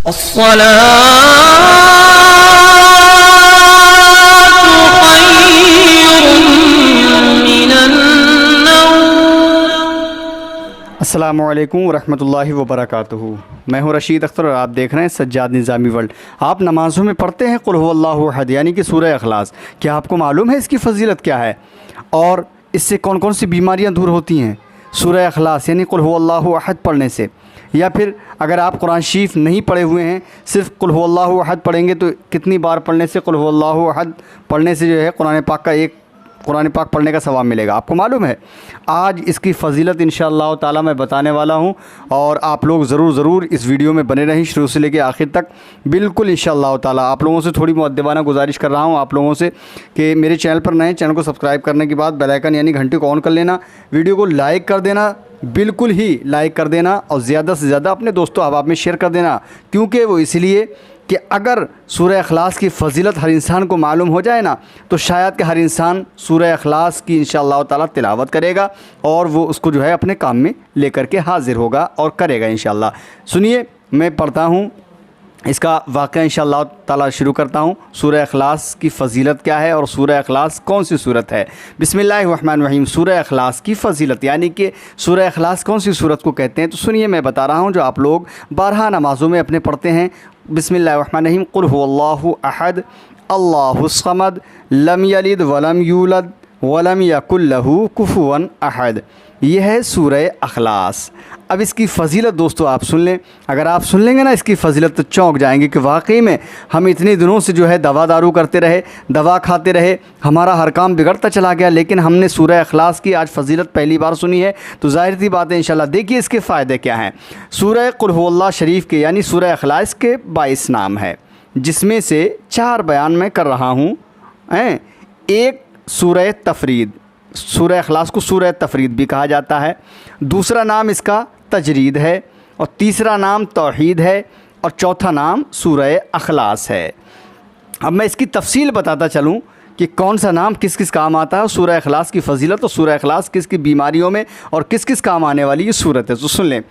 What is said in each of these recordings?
अस्सलामुअलैकुम वरहमतुल्लाहि वबरकातुहू। मैं हूँ रशीद अख्तर और आप देख रहे हैं सज्जाद निज़ामी वर्ल्ड। आप नमाज़ों में पढ़ते हैं कुल हुवल्लाहु अहद यानी कि सूरह अखलास। क्या आपको मालूम है इसकी फ़जीलत क्या है और इससे कौन कौन सी बीमारियाँ दूर होती हैं? सूरह अखलास यानी कुल हुवल्लाहु अहद पढ़ने से, या फिर अगर आप कुरान शरीफ नहीं पढ़े हुए हैं, सिर्फ कुल हुवल्लाहु अहद पढ़ेंगे तो कितनी बार पढ़ने से, कुल हुवल्लाहु अहद पढ़ने से जो है कुरान पाक पढ़ने का सवाब मिलेगा। आपको मालूम है आज इसकी फ़जीलत इंशाअल्लाह ताला मैं बताने वाला हूं और आप लोग ज़रूर इस वीडियो में बने रहें शुरू से लेकर आखिर तक। बिल्कुल इंशाअल्लाह ताला आप लोगों से थोड़ी मुअद्दबाना गुजारिश कर रहा हूं आप लोगों से कि मेरे चैनल पर नए, चैनल को सब्सक्राइब करने के बाद बेल आइकन यानी घंटी को ऑन कर लेना, वीडियो को लाइक कर देना, बिल्कुल ही लाइक कर देना और ज़्यादा से ज़्यादा अपने दोस्तों अहबाब में शेयर कर देना। क्योंकि वो इसलिए कि अगर सूरह अखलास की फ़जीलत हर इंसान को मालूम हो जाए ना तो शायद कि हर इंसान सूरह अखलास की इंशाअल्लाह ताला तिलावत करेगा और वो उसको जो है अपने काम में लेकर के हाज़िर होगा और करेगा इंशाअल्लाह। सुनिए, मैं पढ़ता हूँ इसका वाक़या इंशाअल्लाह ताला शुरू करता हूँ। सूरह अखलास की फ़जीलत क्या है और सूरह अखलास कौन सी सूरत है। बिस्मिल्लाहिर्रहमानिर्रहीम। सूरह अखलास की फ़जीलत यानी कि सूरह अखलास कौन सी सूरत को कहते हैं, तो सुनिए मैं बता रहा हूँ जो आप लोग बारहा नमाज़ों में अपने पढ़ते हैं। बिस्मिल्लाहिर्रहमानिर्रहीम। कुल हुवल्लाहु अहद अल्लाहुस समद लम यलिद वलम यूलद वलम यकुल लहू कुफुवन अहद। यह है सूरह अखलास। अब इसकी फ़जीलत दोस्तों आप सुन लें। अगर आप सुन लेंगे ना इसकी फ़जीलत तो चौंक जाएंगे कि वाकई में हम इतने दिनों से जो है दवा दारू करते रहे, दवा खाते रहे, हमारा हर काम बिगड़ता चला गया, लेकिन हमने सूरह अखलास की आज फ़जीलत पहली बार सुनी है तो ज़ाहिर सी बात है इंशाअल्लाह। देखिए इसके फ़ायदे क्या हैं। सूरह कुल हुवल्लाह शरीफ के यानी सूरह अखलास के 22 नाम है, जिसमें से 4 बयान मैं कर रहा हूँ। एक सूरह तफरीद, सूरह अखलास को सूरह तफरीद भी कहा जाता है। दूसरा नाम इसका तजरीद है और तीसरा नाम तौहीद है और चौथा नाम सूरह अखलास है। अब मैं इसकी तफसील बताता चलूँ कि कौन सा नाम किस किस काम आता है, सूरह अखलास की फ़जीलत और सूरह अखलास किस किस बीमारियों में और किस किस काम आने वाली ये सूरत है। तो सुन लें।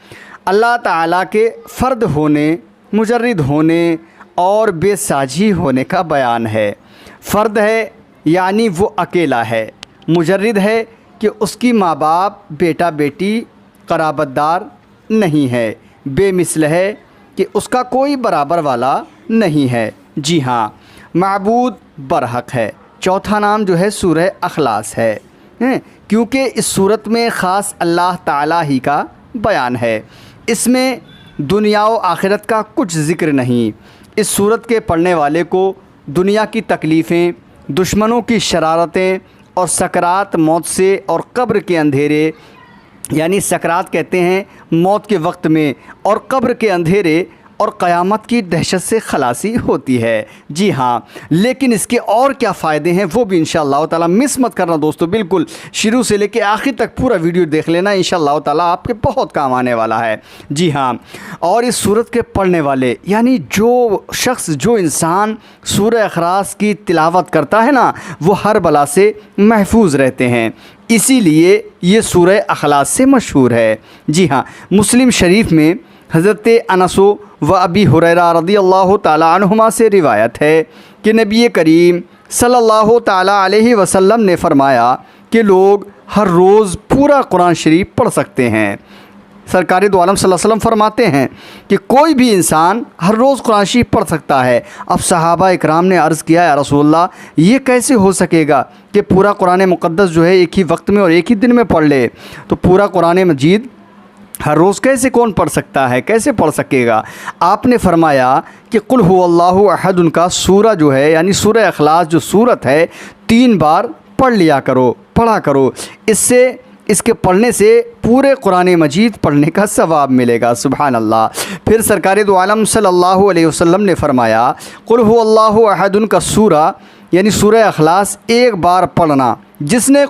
अल्लाह ताला के फ़र्द होने, मुजर्रिद होने और बेसाजी होने का बयान है। फ़र्द है यानी वो अकेला है, मुजर्रिद है कि उसकी माँ बाप, बेटा बेटी, क़राबतदार नहीं है, बेमिसल है कि उसका कोई बराबर वाला नहीं है। जी हाँ, माबूद बरहक है। चौथा नाम जो है सूरह अखलास है, क्योंकि इस सूरत में ख़ास अल्लाह ताला ही का बयान है। इसमें दुनिया व आखिरत का कुछ ज़िक्र नहीं। इस सूरत के पढ़ने वाले को दुनिया की तकलीफ़ें, दुश्मनों की शरारतें और सकरात मौत से और कब्र के अंधेरे यानी सकरात कहते हैं मौत के वक्त में, और कब्र के अंधेरे और क़यामत की दहशत से खलासी होती है। जी हाँ, लेकिन इसके और क्या फ़ायदे हैं वो भी इंशाअल्लाह ताला मिस मत करना दोस्तों। बिल्कुल शुरू से लेकर आखिर तक पूरा वीडियो देख लेना, इंशाअल्लाह ताला आपके बहुत काम आने वाला है। जी हाँ, और इस सूरत के पढ़ने वाले यानी जो शख्स, जो इंसान सूरह अखलास की तिलावत करता है ना, वो हर बला से महफूज रहते हैं। इसीलिए ये सूरह अखलास से मशहूर है। जी हाँ, मुस्लिम शरीफ में हज़रत अनस व अबी हुरैरा रज़ियल्लाहु ताला अन्हुमा से रिवायत है कि नबी करीम सल्लल्लाहु ताला अलैहि वसल्लम ने फ़रमाया कि लोग हर रोज़ पूरा कुरान शरीफ पढ़ सकते हैं। सरकार दो आलम सल्लल्लाहु अलैहि वसल्लम फरमाते हैं कि कोई भी इंसान हर रोज़ कुरान शरीफ पढ़ सकता है। अब सहाबा इकराम ने अर्ज़ किया, या रसूलल्लाह ये कैसे हो सकेगा कि पूरा कुरान मुक़द्दस जो है एक ही वक्त में और एक ही दिन में पढ़ ले। तो पूरा कुरान मजीद हर रोज़ कैसे कौन पढ़ सकता है, कैसे पढ़ सकेगा। आपने फरमाया कि कुल हुवल्लाहु अहद उनका सूरा जो है यानी सूरह अखलास जो सूरत है 3 बार पढ़ लिया करो, पढ़ा करो। इससे इसके पढ़ने से पूरे कुरान मजीद पढ़ने का सवाब मिलेगा। सुभान अल्लाह। फिर सरकार दो आलम सल्लल्लाहु अलैहि वसल्लम ने फरमाया कुल हुवल्लाहु अहद उनका सूरा यानी सूरह अखलास एक बार पढ़ना, जिसने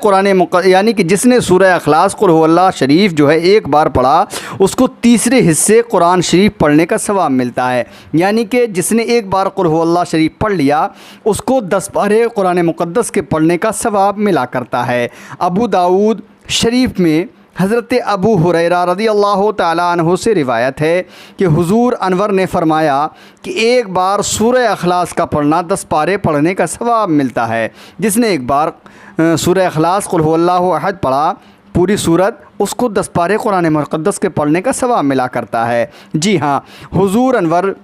यानी कि जिसने सूरह अखलास कुल हुवल्लाह शरीफ जो है एक बार पढ़ा उसको तीसरे हिस्से कुरान शरीफ पढ़ने का सवाब मिलता है। यानी कि जिसने एक बार कुल हुवल्लाह शरीफ पढ़ लिया उसको 10 पारे कुरान मुक़द्दस के पढ़ने का सवाब मिला करता है। अबू दाऊद शरीफ में हज़रत अबू हुरैरा रज़ियल्लाहु ताला अन्हु से रिवायत है कि हुज़ूर अनवर ने फ़रमाया कि एक बार सूरह अखलास का पढ़ना 10 पारे पढ़ने का सवाब मिलता है। जिसने एक बार सूरह अखलास कुल हुवल्लाहु अहद पढ़ा, पूरी सूरत, उसको 10 पारे कुरान मुक़द्दस के पढ़ने का सवाब मिला करता है। जी हाँ, हुज़ूर अनवर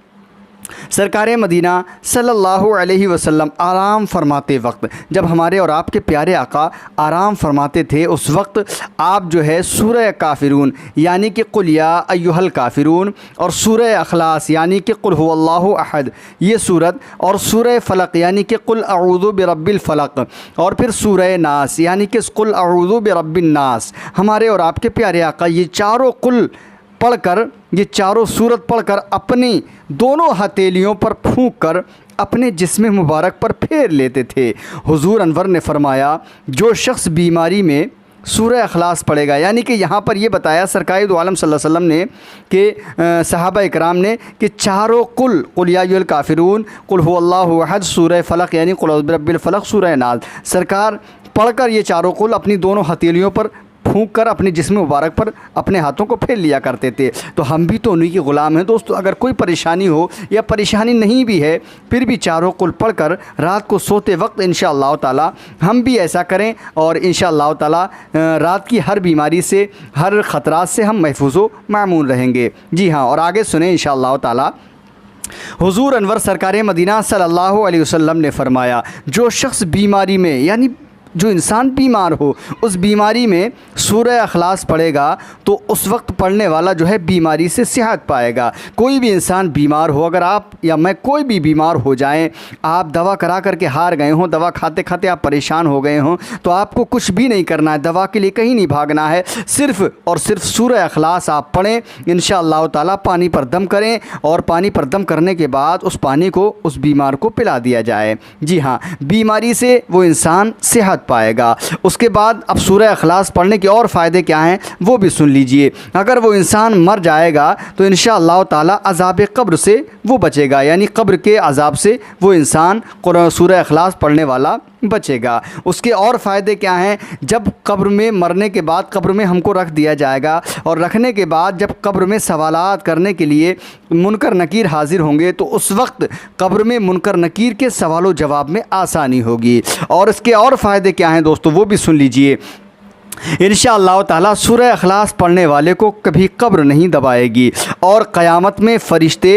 सरकार मदीना सल्लल्लाहु अलैहि वसल्लम आराम फरमाते वक्त, जब हमारे और आपके प्यारे आका आराम फरमाते थे, उस वक्त आप जो है सूरह काफिरून यानी कि कुल या अय्युहल काफिरून और सूरह अखलास यानी कि कुल हुवल्लाहु अहद ये सूरत, और सूरह फलक यानी कि कुल अऊज़ु बिरब्बिल फलक, और फिर सूरह नास यानी कि कुल अऊज़ु बिरब्बिन नास, हमारे और आपके प्यारे आका ये चारों कुल पढ़कर, ये चारों सूरत पढ़कर अपनी दोनों हथेलियों पर फूंक कर अपने जिस्म मुबारक पर फेर लेते थे। हुज़ूर अनवर ने फ़रमाया, जो शख्स बीमारी में सूरह अखलास पढ़ेगा, यानी कि यहाँ पर ये बताया सरकार दो आलम सल्लल्लाहु अलैहि वसल्लम ने कि सहाबा इकराम ने कि चारों कुल या अय्युहल काफिरून, कुल हुवल्लाहु अहद, सूरह फलक यानी कुल औज़ु बिरब्बिल फलक, सूरह नास, सरकार पढ़कर ये चारों कुल अपनी दोनों हथेलियों पर फूंक कर अपने जिस्म मुबारक पर अपने हाथों को फेर लिया करते थे। तो हम भी तो उन्हीं के ग़ुलाम हैं दोस्तों। अगर कोई परेशानी हो या परेशानी नहीं भी है, फिर भी चारों कुल पढ़कर रात को सोते वक्त इंशाअल्लाह ताला हम भी ऐसा करें, और इंशाअल्लाह ताला रात की हर बीमारी से, हर ख़तरात से हम महफूज़ व मामून रहेंगे। जी हाँ, और आगे सुने इंशाअल्लाह ताला। हुज़ूर अनवर सरकार मदीना सल्लल्लाहु अलैहि वसल्लम ने फ़रमाया, जो शख्स बीमारी में, यानी जो इंसान बीमार हो, उस बीमारी में सूरह अखलास पढ़ेगा तो उस वक्त पढ़ने वाला जो है बीमारी से सेहत पाएगा। कोई भी इंसान बीमार हो, अगर आप या मैं कोई भी बीमार हो जाएं, आप दवा करा करके हार गए हों, दवा खाते खाते आप परेशान हो गए हों, तो आपको कुछ भी नहीं करना है, दवा के लिए कहीं नहीं भागना है, सिर्फ़ और सिर्फ सूरह अखलास आप पढ़ें। इंशाअल्लाह ताला पानी पर दम करें, और पानी पर दम करने के बाद उस पानी को उस बीमार को पिला दिया जाए। जी हाँ, बीमारी से वो इंसान सेहत पाएगा। उसके बाद अब सूरह अखलास पढ़ने के और फ़ायदे क्या हैं वो भी सुन लीजिए। अगर वो इंसान मर जाएगा तो इंशाअल्लाह ताला अज़ाब क़ब्र से वो बचेगा, यानी क़ब्र के अज़ाब से वो इंसान सूरह अखलास पढ़ने वाला बचेगा। उसके और फ़ायदे क्या हैं? जब कब्र में मरने के बाद कब्र में हमको रख दिया जाएगा, और रखने के बाद जब कब्र में सवालात करने के लिए मुनकर नकीर हाज़िर होंगे, तो उस वक्त कब्र में मुनकर नकीर के सवालों जवाब में आसानी होगी। और इसके और फ़ायदे क्या हैं दोस्तों, वो भी सुन लीजिए। इंशाअल्लाह ताला सूरह अखलास पढ़ने वाले को कभी कब्र नहीं दबाएगी, और क़यामत में फ़रिश्ते,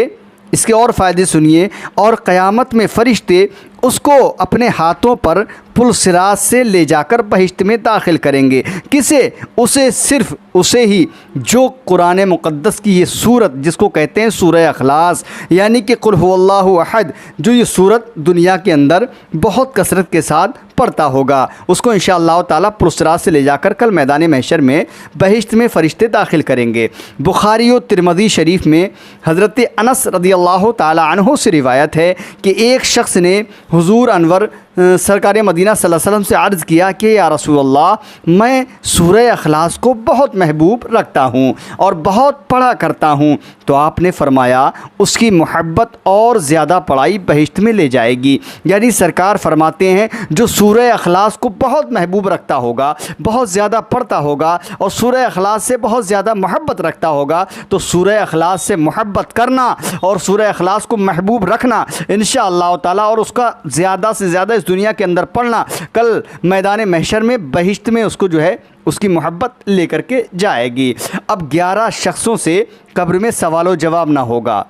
इसके और फ़ायदे सुनिए, और क़यामत में फ़रिश्ते उसको अपने हाथों पर पुल सिरात से ले जाकर बहिश्त में दाखिल करेंगे। किसे? उसे, सिर्फ़ उसे ही जो कुरान मुक़द्दस की ये सूरत, जिसको कहते हैं सूरह अखलास यानी कि कुल हुवल्लाहु अहद, जो ये सूरत दुनिया के अंदर बहुत कसरत के साथ पढ़ता होगा, उसको इंशाअल्लाह ताला पुल सिरात से ले जाकर कल मैदान महशर में बहिश्त में फ़रिश्ते दाखिल करेंगे। बुखारी और तिरमिज़ी शरीफ में हज़रत अनस रज़ियल्लाहु ताला अन्हु से रिवायत है कि एक शख्स ने हुज़ूर अनवर सरकार मदीना सल्लल्लाहु अलैहि वसल्लम से अर्ज़ किया कि या रसूलल्लाह, मैं सूरह अखलास को बहुत महबूब रखता हूँ और बहुत पढ़ा करता हूँ। तो आपने फ़रमाया उसकी मोहब्बत और ज़्यादा पढ़ाई बहिश्त में ले जाएगी। यानी सरकार फरमाते हैं जो सूरह अखलास को बहुत महबूब रखता होगा, बहुत ज़्यादा पढ़ता होगा और सूरह अखलास से बहुत ज़्यादा मोहब्बत रखता होगा, तो सूरह अखलास से मोहब्बत करना और सूरह अखलास को महबूब रखना इंशाअल्लाह ताला, और उसका ज़्यादा से ज़्यादा दुनिया के अंदर पढ़ना, कल मैदान महशर में बहिश्त में उसको जो है उसकी मोहब्बत लेकर के जाएगी। अब 11 शख्सों से कब्र में सवालो जवाब ना होगा।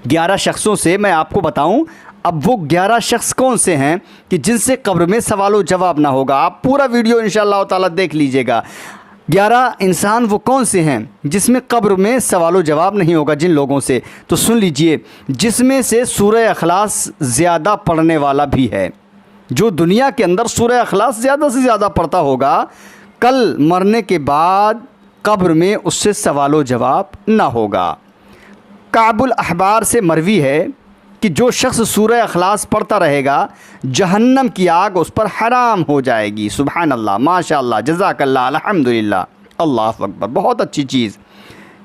11 शख्सों से मैं आपको बताऊं, अब वो 11 शख्स कौन से हैं कि जिनसे कब्र में सवालो जवाब ना होगा। आप पूरा वीडियो इंशाअल्लाह ताला देख लीजिएगा। 11 इंसान वो कौन से हैं जिसमें कब्र में सवालो जवाब नहीं होगा, जिन लोगों से, तो सुन लीजिए। जिसमें से सूरह अखलास ज़्यादा पढ़ने वाला भी है, जो दुनिया के अंदर सूरह अखलास ज़्यादा से ज़्यादा पढ़ता होगा, कल मरने के बाद कब्र में उससे सवालो जवाब ना होगा। काबुल अहबार से मरवी है कि जो शख्स सूरह अखलास पढ़ता रहेगा जहन्नम की आग उस पर हराम हो जाएगी। सुभान अल्लाह, माशाअल्लाह, जज़ाकल्लाह, अल्हम्दुलिल्लाह, अल्लाह अकबर, बहुत अच्छी चीज़।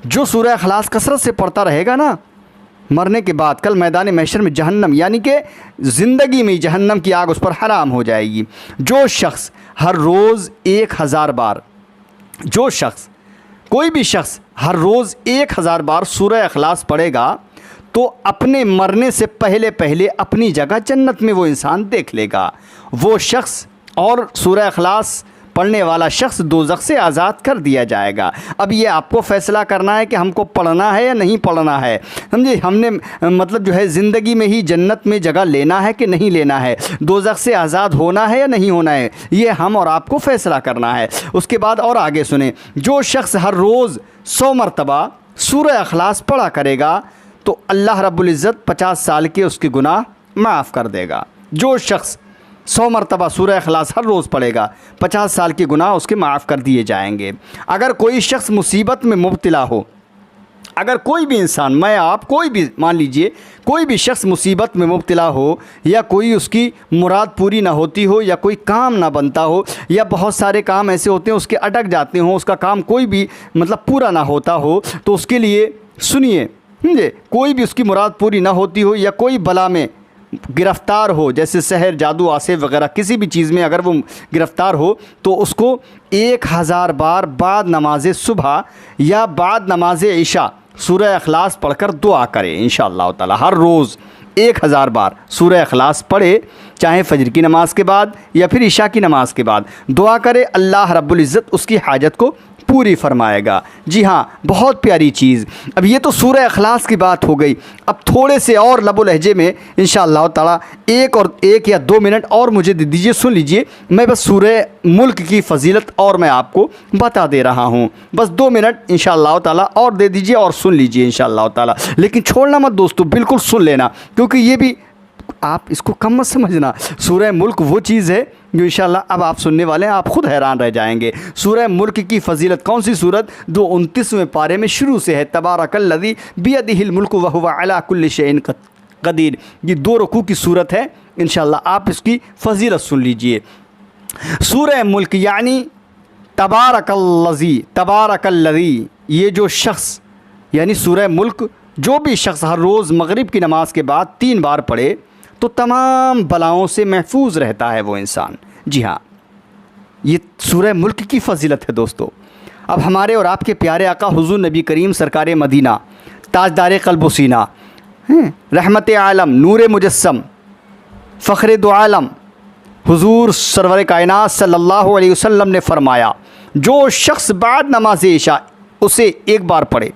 जो सूरह अखलास कसरत से पढ़ता रहेगा ना, मरने के बाद कल मैदान महशर में जहन्नम, यानी कि ज़िंदगी में जहन्नम की आग उस पर हराम हो जाएगी। जो शख्स हर रोज़ 1000 बार जो शख्स, कोई भी शख्स हर रोज़ 1000 बार सूरह इखलास पढ़ेगा तो अपने मरने से पहले पहले अपनी जगह जन्नत में वो इंसान देख लेगा। वो शख्स और सूरह इखलास पढ़ने वाला शख्स दोज़ख से आज़ाद कर दिया जाएगा। अब ये आपको फ़ैसला करना है कि हमको पढ़ना है या नहीं पढ़ना है, समझे। हमने मतलब जो है ज़िंदगी में ही जन्नत में जगह लेना है कि नहीं लेना है, दोज़ख से आज़ाद होना है या नहीं होना है, ये हम और आपको फ़ैसला करना है। उसके बाद और आगे सुने, जो शख्स हर रोज़ 100 मरतबा सूरह इखलास पढ़ा करेगा तो अल्लाह रब्बुल इज़्ज़त 50 साल के उसके गुनाह माफ़ कर देगा। जो शख्स 100 मरतबा सूरह इखलास हर रोज़ पढ़ेगा 50 साल के गुनाह उसके माफ़ कर दिए जाएंगे। अगर कोई शख्स मुसीबत में मुब्तला हो, अगर कोई भी इंसान, मैं आप, कोई भी, मान लीजिए कोई भी शख्स मुसीबत में मुब्तला हो या कोई उसकी मुराद पूरी ना होती हो या कोई काम ना बनता हो या बहुत सारे काम ऐसे होते हैं उसके अटक जाते हों, उसका काम कोई भी मतलब पूरा ना होता हो, तो उसके लिए सुनिए, समझे, कोई भी उसकी मुराद पूरी ना होती हो या कोई बला में गिरफ़्तार हो, जैसे सहर, जादू, आसिफ वगैरह किसी भी चीज़ में अगर वो गिरफ़्तार हो तो उसको 1000 बार बाद नमाज सुबह या बाद नमाज इशा सूरह इखलास पढ़कर दुआ करे इंशाअल्लाह ताला। हर रोज़ 1000 बार सूरह इखलास पढ़े, चाहे फ़जर की नमाज़ के बाद या फिर इशा की नमाज़ के बाद दुआ करे, अल्लाह रब्बुल इज़्ज़त उसकी हाजत को पूरी फरमाएगा। जी हाँ, बहुत प्यारी चीज़। अब ये तो सूरह इखलास की बात हो गई। अब थोड़े से और लबो लहजे में इंशाअल्लाह ताला एक या 2 मिनट और मुझे दे दीजिए, सुन लीजिए। मैं बस सूरह मुल्क की फ़जीलत और मैं आपको बता दे रहा हूँ। बस 2 मिनट इंशाअल्लाह ताला और दे दीजिए और सुन लीजिए इंशाअल्लाह ताला। लेकिन छोड़ना मत दोस्तों, बिल्कुल सुन लेना, क्योंकि ये भी आप इसको कम मत समझना। सूरह मुल्क वो चीज़ है जो इंशाअल्लाह अब आप सुनने वाले हैं, आप खुद हैरान रह जाएंगे। सूरह मुल्क की फ़जीलत, कौन सी सूरत, जो 29वें पारे में शुरू से है, तबारकल्लज़ी बियदिहिल मुल्कु व हुवा अला कुल्लि शैइन क़दीर। ये 2 रुकू की सूरत है। इंशाअल्लाह आप इसकी फ़जीलत सुन लीजिए। सूरह मुल्क यानी तबारकल्लज़ी, ये जो शख्स यानी सूरह मुल्क जो भी शख्स हर रोज़ मगरिब की नमाज के बाद 3 बार पढ़े तो तमाम बलाओं से महफूज रहता है वो इंसान। जी हाँ, ये सूरह मुल्क की फ़जीलत है दोस्तों। अब हमारे और आपके प्यारे आका हुज़ूर नबी करीम सरकार मदीना, ताजदार क़ल्ब व सीना, रहमत आलम, नूर मुजस्सम, फ़ख्र दो आलम हुज़ूर सरवर कायनात सल्लल्लाहु अलैहि वसल्लम ने फ़रमाया, जो शख्स बाद नमाज इशा उसे 1 बार पढ़े,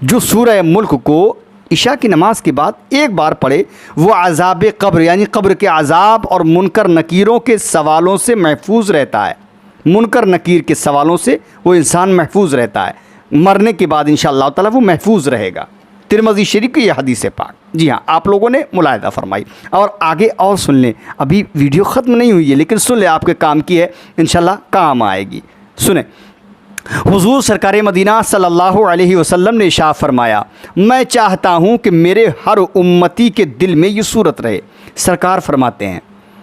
जो सूरह मुल्क को इशा की नमाज़ के बाद 1 बार पढ़े, वो अज़ाब क़ब्र यानी क़ब्र के अज़ाब और मुनकर नकीरों के सवालों से महफूज रहता है। मुनकर नकीर के सवालों से वो इंसान महफूज रहता है। मरने के बाद इंशाअल्लाह ताला वो महफूज रहेगा। तिरमिज़ी शरीफ की यह हदीस पाक। जी हाँ, आप लोगों ने मुलाहिदा फरमाई। और आगे और सुन लें, अभी वीडियो ख़त्म नहीं हुई है लेकिन सुन लें, आपके काम की है, इंशाअल्लाह काम आएगी। सुने, हुज़ूर सरकार मदीना सल्लल्लाहु अलैहि वसल्लम ने इरशाद फरमाया, मैं चाहता हूँ कि मेरे हर उम्मती के दिल में ये सूरत रहे। सरकार फरमाते हैं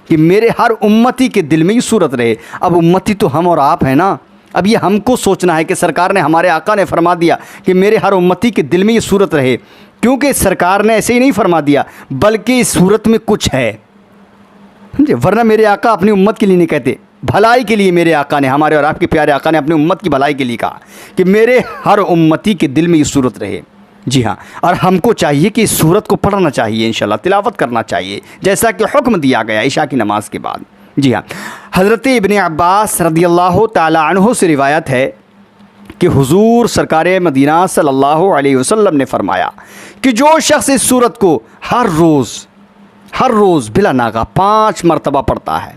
कि मेरे हर उम्मती के दिल में ये सूरत रहे। अब उम्मती तो हम और आप हैं ना। अब ये हमको सोचना है कि सरकार ने, हमारे आका ने फरमा दिया कि मेरे हर उम्मती के दिल में ये सूरत रहे, क्योंकि सरकार ने ऐसे ही नहीं फरमा दिया बल्कि इस सूरत में कुछ है, समझे। वरना मेरे आका अपनी उम्मत के लिए नहीं कहते, भलाई के लिए मेरे आका ने, हमारे और आपके प्यारे आका ने अपनी उम्मत की भलाई के लिए कहा कि मेरे हर उम्मती के दिल में ये सूरत रहे। जी हाँ, और हमको चाहिए कि इस सूरत को पढ़ना चाहिए, इंशाअल्लाह तिलावत करना चाहिए, जैसा कि हुक्म दिया गया इशा की नमाज के बाद। जी हाँ, हज़रत इब्न अब्बास रदियल्लाहु ताला अन्हु से रिवायत है कि हुज़ूर सरकार मदीना सल्लल्लाहु अलैहि वसल्लम ने फरमाया कि जो शख्स इस सूरत को हर रोज़ बिला नागा 5 मरतबा पढ़ता है,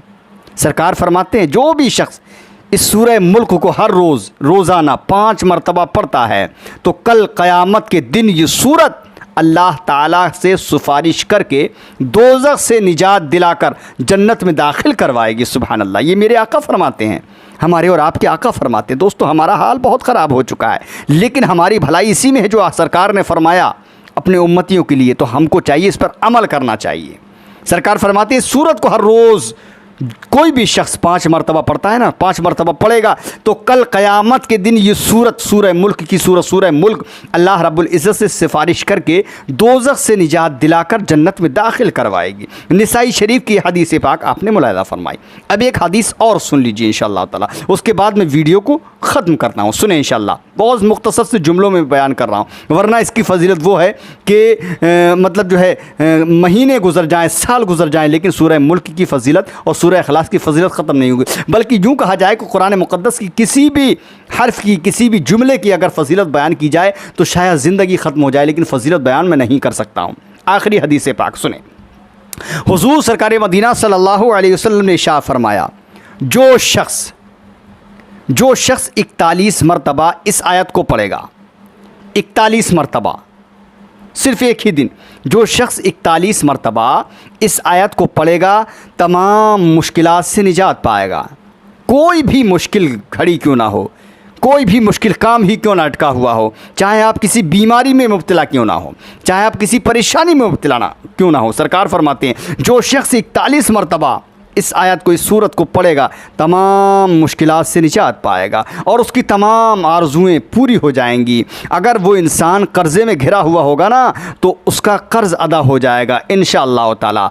सरकार फरमाते हैं जो भी शख्स इस सूरह मुल्क को हर रोज़ाना 5 मरतबा पढ़ता है तो कल क़यामत के दिन ये सूरत अल्लाह ताला से सुफारिश करके दोज़ख से निजात दिलाकर जन्नत में दाखिल करवाएगी। सुभान अल्लाह, ये मेरे आका फरमाते हैं, हमारे और आपके आका फरमाते हैं। दोस्तों, हमारा हाल बहुत ख़राब हो चुका है, लेकिन हमारी भलाई इसी में है जो सरकार ने फरमाया अपने उम्मतियों के लिए, तो हमको चाहिए इस पर अमल करना चाहिए। सरकार फरमाते हैं सूरत को हर रोज़ कोई भी शख्स 5 मरतबा पढ़ता है ना, 5 मरतबा पढ़ेगा, तो कल क़यामत के दिन ये सूरत, सूरह मुल्क की सूरत, सूरह मुल्क, अल्लाह रब्बुल इज़्ज़त से सिफारिश करके दोज़ख से निजात दिलाकर जन्नत में दाखिल करवाएगी। निसाई शरीफ की हदीस पाक आपने मुलाहिज़ा फरमाई। अब एक हदीस और सुन लीजिए इंशाअल्लाह ताला, उसके बाद मैं वीडियो को ख़त्म करता हूँ। सुने इंशाअल्लाह, बहुत मुख्तसर से जुमलों में बयान कर रहा हूँ, वरना इसकी फजीलत वो है कि मतलब जो है महीने गुजर जाएँ, साल गुजर जाएँ, लेकिन सूरह मुल्क की फजीलत और सूरह इखलास की फजीलत ख़त्म नहीं होगी। बल्कि यूँ कहा जाए कि कुरान मुक़द्दस की किसी भी हर्फ की, किसी भी जुमले की अगर फजीलत बयान की जाए तो शायद ज़िंदगी ख़त्म हो जाए, लेकिन फजीलत बयान मैं नहीं कर सकता हूँ। आखिरी हदीस पाक सुने। हुज़ूर सरकार मदीना सल्लल्लाहु अलैहि वसल्लम ने इरशाद फरमाया, जो शख्स 41 मरतबा इस आयत को पढ़ेगा, 41 मरतबा, सिर्फ़ एक ही दिन, जो शख्स 41 मरतबा इस आयत को पढ़ेगा तमाम मुश्किलात से निजात पाएगा। कोई भी मुश्किल घड़ी क्यों ना हो, कोई भी मुश्किल काम ही क्यों ना अटका हुआ हो, चाहे आप किसी बीमारी में मुब्तला क्यों ना हो, चाहे आप किसी परेशानी में मुब्तला ना क्यों ना हो, सरकार फरमाते हैं जो शख्स 41 मरतबा इस आयत को, इस सूरत को पढ़ेगा, तमाम मुश्किलात से निजात पाएगा और उसकी तमाम आरज़ुएँ पूरी हो जाएंगी। अगर वो इंसान कर्ज़े में घिरा हुआ होगा ना, तो उसका कर्ज़ अदा हो जाएगा इंशाअल्लाह ताला।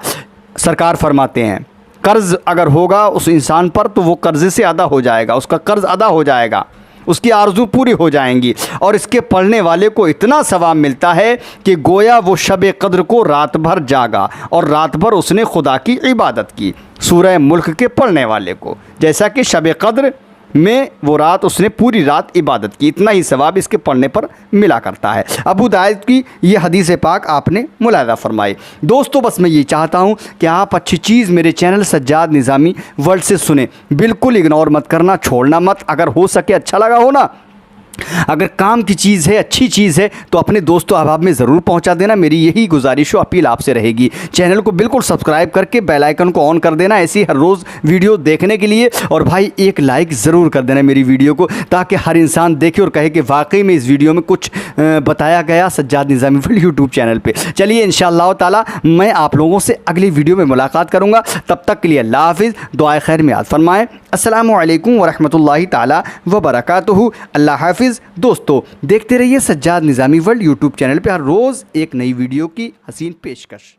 सरकार फरमाते हैं कर्ज़ अगर होगा उस इंसान पर तो वो कर्ज़े से अदा हो जाएगा, उसका कर्ज़ अदा हो जाएगा, उसकी आरज़ू पूरी हो जाएंगी। और इसके पढ़ने वाले को इतना सवाब मिलता है कि गोया वो शब क़द्र को रात भर जागा और रात भर उसने खुदा की इबादत की। सूरह मुल्क के पढ़ने वाले को जैसा कि शब क़द्र में वो रात उसने पूरी रात इबादत की, इतना ही सवाब इसके पढ़ने पर मिला करता है। अबू दाऊद की ये हदीस पाक आपने मुलाहिज़ा फरमाई। दोस्तों, बस मैं ये चाहता हूँ कि आप अच्छी चीज़ मेरे चैनल सज्जाद निज़ामी वर्ल्ड से सुने, बिल्कुल इग्नोर मत करना, छोड़ना मत। अगर हो सके, अच्छा लगा हो ना, अगर काम की चीज़ है, अच्छी चीज़ है, तो अपने दोस्तों अहबाब में ज़रूर पहुंचा देना। मेरी यही गुजारिश और अपील आपसे रहेगी। चैनल को बिल्कुल सब्सक्राइब करके बेल आइकन को ऑन कर देना ऐसी हर रोज़ वीडियो देखने के लिए। और भाई एक लाइक ज़रूर कर देना मेरी वीडियो को, ताकि हर इंसान देखे और कहे कि वाकई में इस वीडियो में कुछ बताया गया सज्जाद निज़ामी वर्ल्ड यूट्यूब चैनल पर। चलिए इंशाअल्लाह ताला मैं आप लोगों से अगली वीडियो में मुलाकात करूँगा। तब तक के लिए अल्लाह हाफ़िज़, दुआ खैर में याद फरमाएँ। अस्सलामु अलैकुम वरहमतुल्लाहि ताला व बरकातुहू। अल्लाह हाफ़िज़। दोस्तों, देखते रहिए सज्जाद निज़ामी वर्ल्ड यूट्यूब चैनल पे हर रोज़ एक नई वीडियो की हसीन पेशकश।